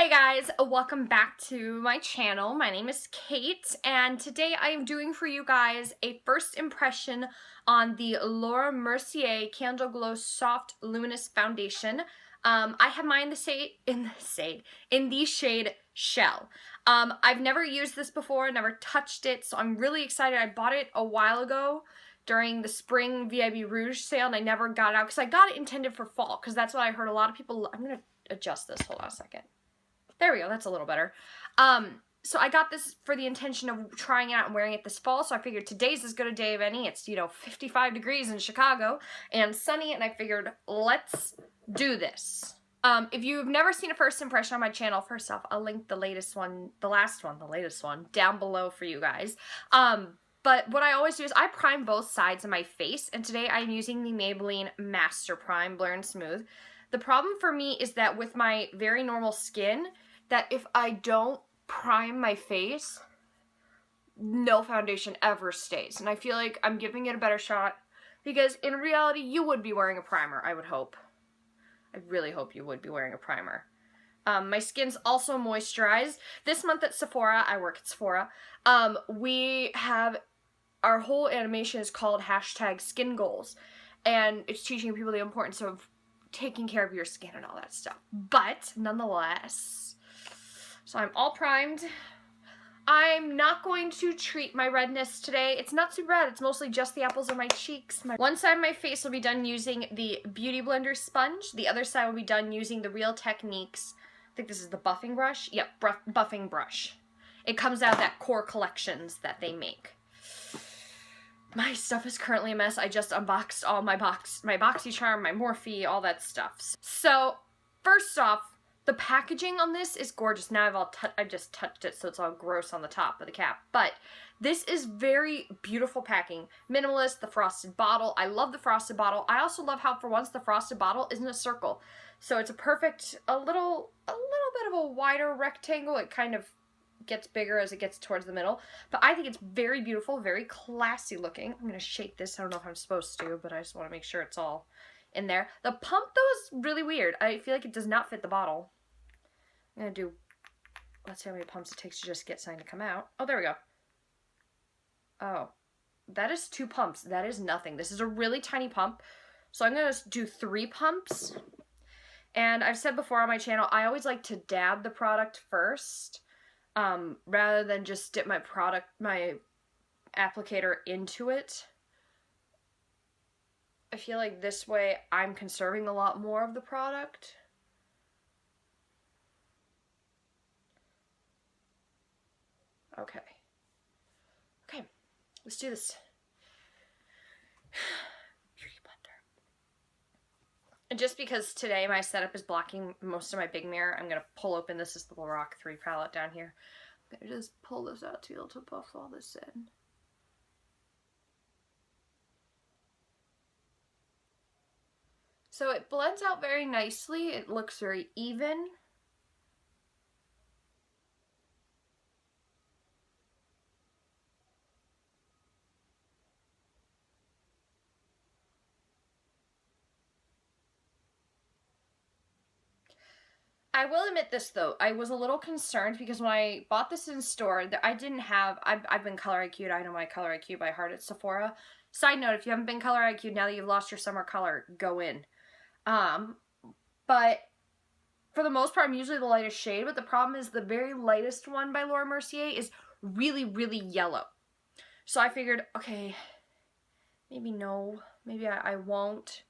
Hey guys, welcome back to my channel. My name is Kate, and today I am doing for you guys a first impression on the Mercier Candleglow Soft Luminous Foundation. I have mine in the shade Shell. I've never used this before, never touched it, so I'm really excited. I bought it a while ago during the spring VIB Rouge sale, and I never got it out because I got it intended for fall, because that's what I heard a lot of people. I'm going to adjust this. Hold on a second. There we go, that's a little better. So I got this for the intention of trying it out and wearing it this fall, so I figured today's as good a day of any. It's, 55 degrees in Chicago and sunny, and I figured, let's do this. If you've never seen a first impression on my channel, first off, I'll link the latest one, down below for you guys. But what I always do is I prime both sides of my face, and today I'm using the Maybelline Master Prime Blur and Smooth. The problem for me is that with my very normal skin, that if I don't prime my face, no foundation ever stays. And I feel like I'm giving it a better shot because in reality, you would be wearing a primer, I would hope. I really hope you would be wearing a primer. My skin's also moisturized. This month at Sephora, I work at Sephora, we have, our whole animation is called #SkinGoals. And it's teaching people the importance of taking care of your skin and all that stuff. But, nonetheless, so I'm all primed. I'm not going to treat my redness today. It's not too red. It's mostly just the apples of my cheeks. One side of my face will be done using the Beauty Blender sponge. The other side will be done using the Real Techniques. I think this is the buffing brush. Yep, buffing brush. It comes out of that core collections that they make. My stuff is currently a mess. I just unboxed all my BoxyCharm, my Morphe, all that stuff. So, first off, the packaging on this is gorgeous. Now I've just touched it, so it's all gross on the top of the cap. But this is very beautiful packing. Minimalist, the frosted bottle. I love the frosted bottle. I also love how, for once, the frosted bottle isn't a circle. So it's a perfect, a little bit of a wider rectangle. It kind of gets bigger as it gets towards the middle, but I think it's very beautiful, very classy looking. I'm gonna shake this. I don't know if I'm supposed to, but I just want to make sure it's all in there. The pump though is really weird. I feel like it does not fit the bottle. I'm gonna do, let's see how many pumps it takes to just get something to come out. Oh, there we go. Oh, that is 2 pumps. That is nothing. This is a really tiny pump, so I'm gonna do 3 pumps. And I've said before on my channel, I always like to dab the product first, rather than just dip my applicator into it. I feel like this way I'm conserving a lot more of the product. Okay, let's do this. Beauty Blender. And just because today my setup is blocking most of my big mirror, I'm going to pull open, this is the Lorac 3 palette down here. I'm going to just pull this out to be able to buff all this in. So it blends out very nicely. It looks very even. I will admit this though, I was a little concerned because when I bought this in store, I didn't have, I've been color IQ'd, I know my color IQ by heart at Sephora. Side note, if you haven't been color IQ'd, now that you've lost your summer color, go in. But for the most part, I'm usually the lightest shade, but the problem is the very lightest one by Mercier is really, really yellow. So I figured, okay, maybe no, maybe I won't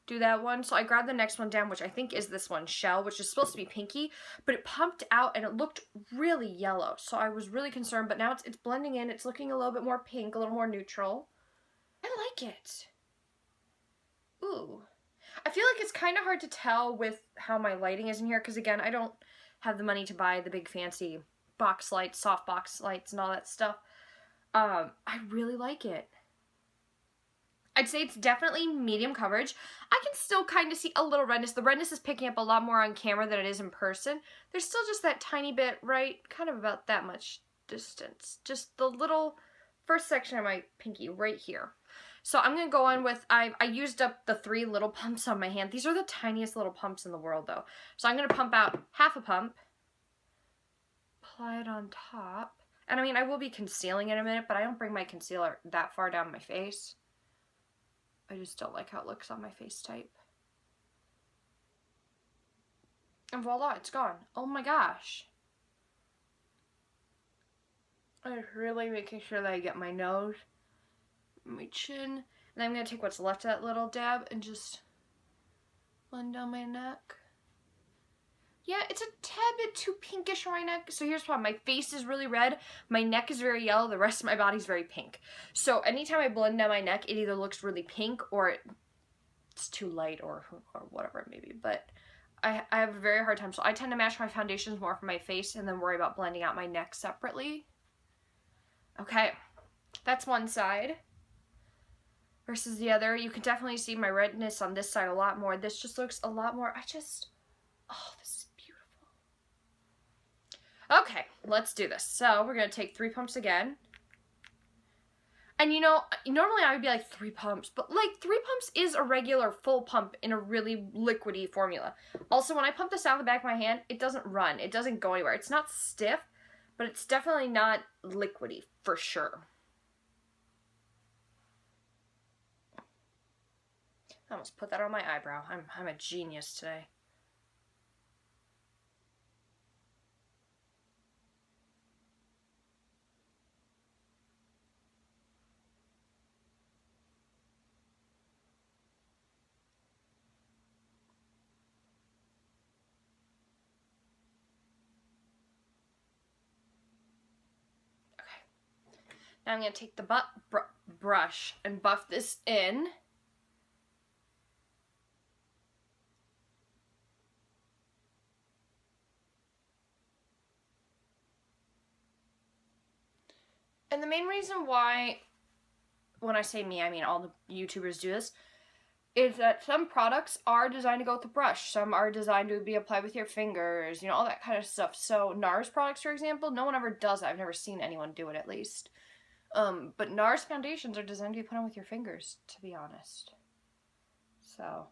do that one. So I grabbed the next one down, which I think is this one, Shell, which is supposed to be pinky, but it pumped out and it looked really yellow. So I was really concerned, but now it's blending in. It's looking a little bit more pink, a little more neutral. I like it. Ooh. I feel like it's kind of hard to tell with how my lighting is in here, because again, I don't have the money to buy the big fancy box lights, soft box lights, and all that stuff. I really like it. I'd say it's definitely medium coverage. I can still kind of see a little redness. The redness is picking up a lot more on camera than it is in person. There's still just that tiny bit, right? Kind of about that much distance. Just the little first section of my pinky right here. So I'm going to go on with, I used up the 3 little pumps on my hand. These are the tiniest little pumps in the world though. So I'm going to pump out half a pump. apply it on top. And I mean, I will be concealing in a minute, but I don't bring my concealer that far down my face. I just don't like how it looks on my face type. And voila, it's gone. Oh my gosh. I'm really making sure that I get my nose, my chin, and I'm going to take what's left of that little dab and just blend down my neck. Yeah, it's a tad bit too pinkish on my neck. So here's the problem. My face is really red. My neck is very yellow. The rest of my body's very pink. So anytime I blend down my neck, it either looks really pink or it's too light or whatever it may be. But I have a very hard time. So I tend to match my foundations more for my face and then worry about blending out my neck separately. Okay, that's one side versus the other. You can definitely see my redness on this side a lot more. This just looks a lot more, oh, this is beautiful. Okay, let's do this. So we're going to take 3 pumps again. And you know, normally I would be like 3 pumps, but like 3 pumps is a regular full pump in a really liquidy formula. Also, when I pump this out of the back of my hand, it doesn't run. It doesn't go anywhere. It's not stiff, but it's definitely not liquidy for sure. I almost put that on my eyebrow. I'm a genius today. Now I'm going to take the brush and buff this in. And the main reason why, when I say me, I mean all the YouTubers do this, is that some products are designed to go with the brush. Some are designed to be applied with your fingers, you know, all that kind of stuff. So NARS products, for example, no one ever does that. I've never seen anyone do it, at least. But NARS foundations are designed to be put on with your fingers, to be honest. So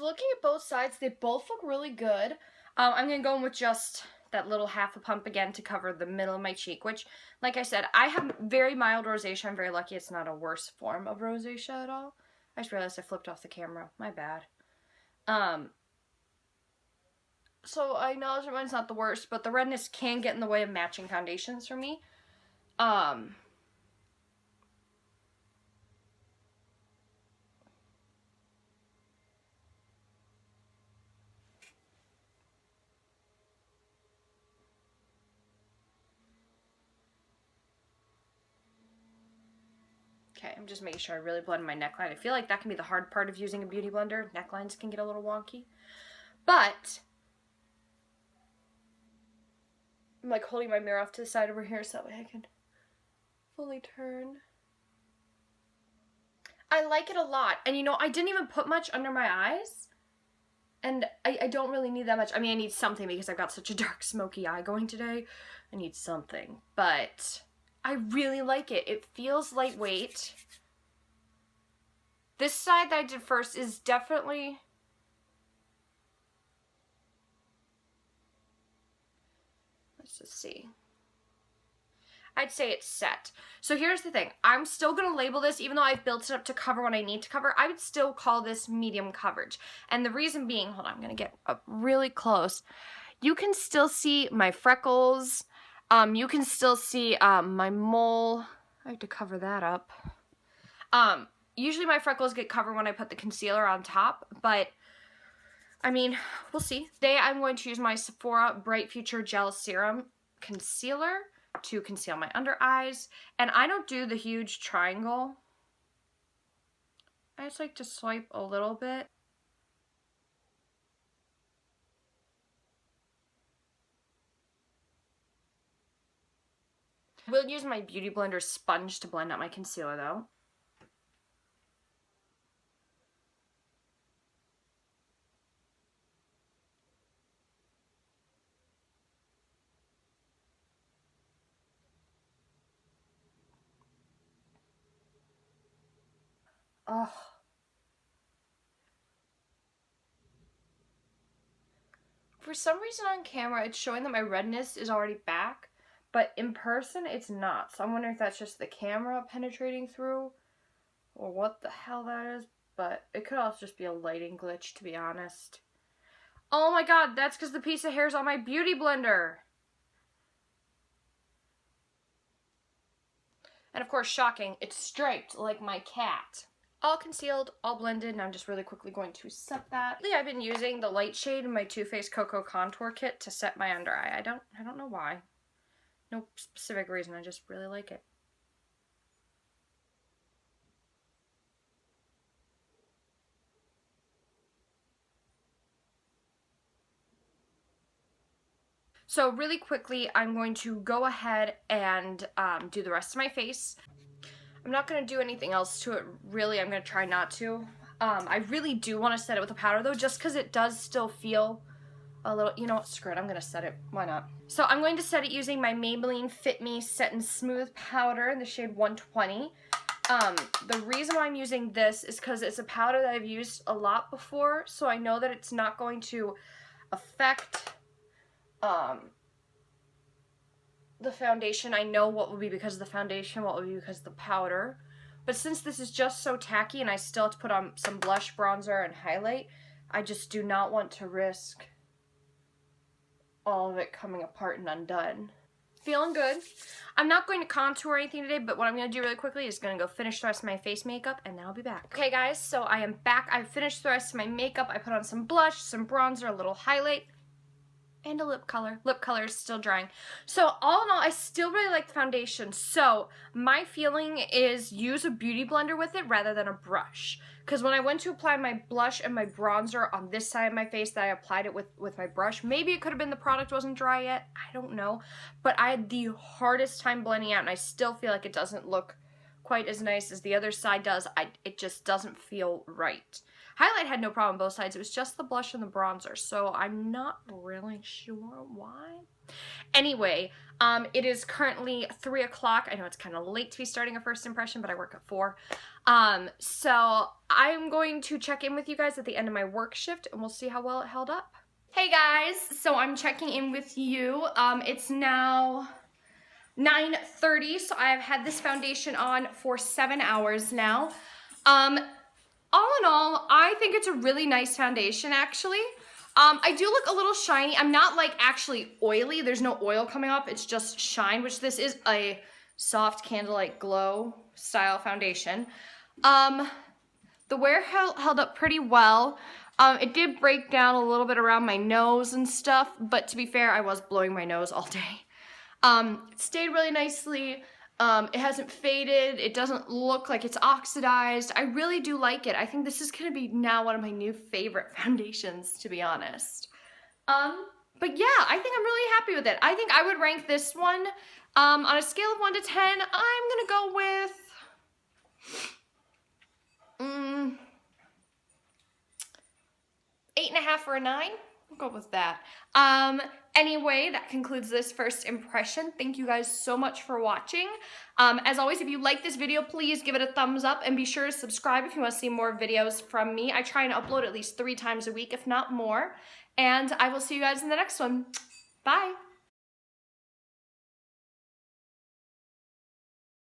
looking at both sides, they both look really good. I'm going to go in with just that little half a pump again to cover the middle of my cheek, which, like I said, I have very mild rosacea. I'm very lucky it's not a worse form of rosacea at all. I just realized I flipped off the camera. My bad. So I know mine's not the worst, but the redness can get in the way of matching foundations for me. Okay, I'm just making sure I really blend my neckline. I feel like that can be the hard part of using a beauty blender. Necklines can get a little wonky. But I'm like holding my mirror off to the side over here so that way I can fully turn. I like it a lot. And you know, I didn't even put much under my eyes. And I don't really need that much. I mean, I need something because I've got such a dark smoky eye going today. I need something. But I really like it. It feels lightweight. This side that I did first is definitely... Let's just see. I'd say it's set. So here's the thing. I'm still going to label this, even though I've built it up to cover what I need to cover, I would still call this medium coverage. And the reason being, hold on, I'm going to get up really close. You can still see my freckles. You can still see my mole. I have to cover that up. Usually my freckles get covered when I put the concealer on top, but I mean, we'll see. Today I'm going to use my Sephora Bright Future Gel Serum Concealer to conceal my under eyes. And I don't do the huge triangle. I just like to swipe a little bit. I will use my Beauty Blender sponge to blend out my concealer though. Oh. For some reason on camera, it's showing that my redness is already back, but in person, it's not. So I'm wondering if that's just the camera penetrating through, or what the hell that is, but it could also just be a lighting glitch, to be honest. Oh my god, that's because the piece of hair is on my Beauty Blender. And of course, shocking, it's striped like my cat. All concealed, all blended, and I'm just really quickly going to set that. I've been using the light shade in my Too Faced Cocoa Contour Kit to set my under eye. I don't know why. No specific reason, I just really like it. So really quickly, I'm going to go ahead and do the rest of my face. I'm not going to do anything else to it, really. I'm going to try not to. I really do want to set it with a powder, though, just because it does still feel a little, you know what, screw it, I'm going to set it. Why not? So I'm going to set it using my Maybelline Fit Me Set and Smooth powder in the shade 120. The reason why I'm using this is because it's a powder that I've used a lot before, so I know that it's not going to affect the foundation. I know what will be because of the foundation, what will be because of the powder. But since this is just so tacky and I still have to put on some blush, bronzer, and highlight, I just do not want to risk all of it coming apart and undone. Feeling good. I'm not going to contour or anything today, but what I'm going to do really quickly is going to go finish the rest of my face makeup, and then I'll be back. Okay guys, so I am back. I finished the rest of my makeup. I put on some blush, some bronzer, a little highlight, and a lip color. Lip color is still drying. So all in all, I still really like the foundation. So my feeling is use a beauty blender with it rather than a brush. Because when I went to apply my blush and my bronzer on this side of my face that I applied it with my brush, maybe it could have been the product wasn't dry yet. I don't know. But I had the hardest time blending out, and I still feel like it doesn't look quite as nice as the other side does. It just doesn't feel right. Highlight had no problem both sides. It was just the blush and the bronzer, so I'm not really sure why. Anyway, it is currently 3 o'clock. I know it's kind of late to be starting a first impression, but I work at 4. So I'm going to check in with you guys at the end of my work shift, and we'll see how well it held up. Hey guys, so I'm checking in with you. It's now 9:30, so I've had this foundation on for 7 hours now. All in all, I think it's a really nice foundation, actually. I do look a little shiny. I'm not, like, actually oily. There's no oil coming off. It's just shine, which this is a soft candlelight glow style foundation. The wear held up pretty well. It did break down a little bit around my nose and stuff, but to be fair, I was blowing my nose all day. It stayed really nicely. It hasn't faded. It doesn't look like it's oxidized. I really do like it. I think this is going to be now one of my new favorite foundations, to be honest. But yeah, I think I'm really happy with it. I think I would rank this one, on a scale of 1 to 10, I'm going to go with, 8.5 or a 9. We'll go with that. Anyway, that concludes this first impression. Thank you guys so much for watching. As always, if you like this video, please give it a thumbs up and be sure to subscribe if you want to see more videos from me. I try and upload at least 3 times a week, if not more. And I will see you guys in the next one. Bye.